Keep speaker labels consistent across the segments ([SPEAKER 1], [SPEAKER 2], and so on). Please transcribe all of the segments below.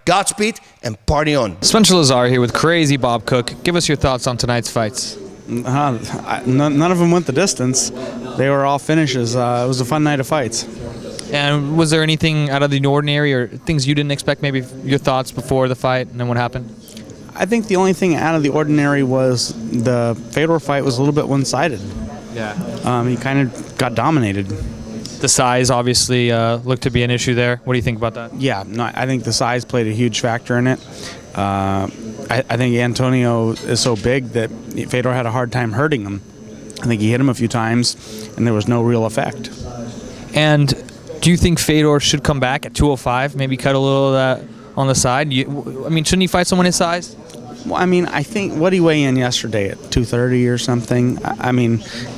[SPEAKER 1] Godspeed and party on.
[SPEAKER 2] Spencer Lazar here with Crazy Bob Cook. Give us your thoughts on tonight's fights.
[SPEAKER 3] None of them went the distance. They were all finishes. It was a fun night of fights.
[SPEAKER 2] And was there anything out of the ordinary or things you didn't expect, maybe your thoughts before the fight and then what happened?
[SPEAKER 3] I think the only thing out of the ordinary was the Fedor fight was a little bit one-sided.
[SPEAKER 2] Yeah.
[SPEAKER 3] He kind of got dominated.
[SPEAKER 2] The size obviously looked to be an issue there. What do you think about that?
[SPEAKER 3] Yeah, no, I think the size played a huge factor in it. I think Antonio is so big that Fedor had a hard time hurting him. I think he hit him a few times, and there was no real effect.
[SPEAKER 2] And do you think Fedor should come back at 205, maybe cut a little of that on the side? Shouldn't he fight someone his size?
[SPEAKER 3] Well, I think, what did he weigh in yesterday at 230 or something?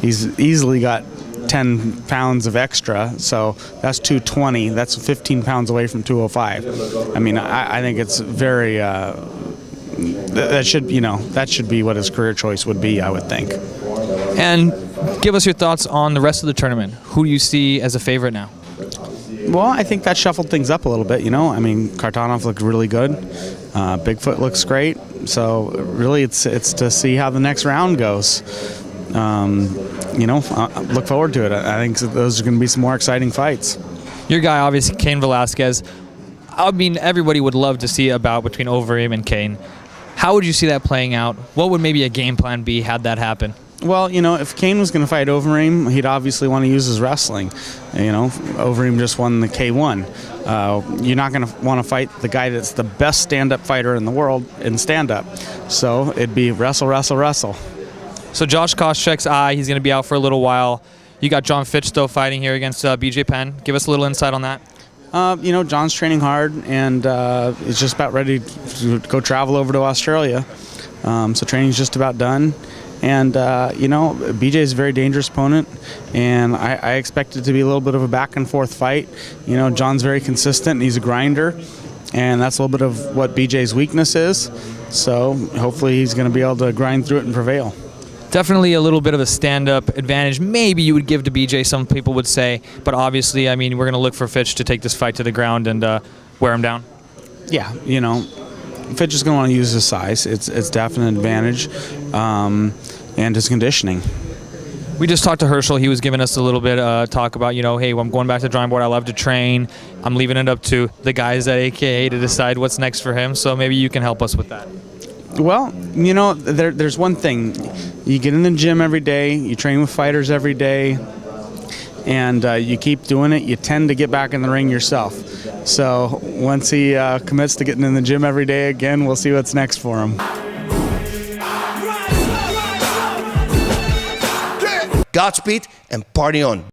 [SPEAKER 3] He's easily got 10 pounds of extra, so that's 220. That's 15 pounds away from 205. I think it's very that should be what his career choice would be, I would think.
[SPEAKER 2] And give us your thoughts on the rest of the tournament. Who do you see as a favorite now?
[SPEAKER 3] Well, I think that shuffled things up a little bit. Kartanov looked really good. Bigfoot looks great. So really, it's to see how the next round goes. Look forward to it. I think those are going to be some more exciting fights.
[SPEAKER 2] Your guy, obviously, Cain Velasquez. Everybody would love to see a bout between Overeem and Cain. How would you see that playing out? What would maybe a game plan be had that happen?
[SPEAKER 3] Well, if Cain was going to fight Overeem, he'd obviously want to use his wrestling. Overeem just won the K1. You're not going to want to fight the guy that's the best stand-up fighter in the world in stand-up. So it'd be wrestle, wrestle, wrestle.
[SPEAKER 2] So Josh Koscheck's eye, he's going to be out for a little while. You got Jon Fitch still fighting here against BJ Penn. Give us a little insight on that.
[SPEAKER 3] John's training hard, and he's just about ready to go travel over to Australia. So training's just about done. And, BJ is a very dangerous opponent, and I expect it to be a little bit of a back-and-forth fight. John's very consistent, and he's a grinder, and that's a little bit of what BJ's weakness is. So hopefully he's going to be able to grind through it and prevail.
[SPEAKER 2] Definitely a little bit of a stand-up advantage maybe you would give to BJ, some people would say. But obviously, we're going to look for Fitch to take this fight to the ground and wear him down.
[SPEAKER 3] Yeah, Fitch is going to want to use his size. It's definitely an advantage, and his conditioning.
[SPEAKER 2] We just talked to Herschel. He was giving us a little bit talk about, hey, I'm going back to the drawing board. I love to train. I'm leaving it up to the guys at AKA to decide what's next for him. So maybe you can help us with that.
[SPEAKER 3] Well, there's one thing. You get in the gym every day, you train with fighters every day, and you keep doing it, you tend to get back in the ring yourself. So once he commits to getting in the gym every day again, we'll see what's next for him.
[SPEAKER 1] Godspeed and party on.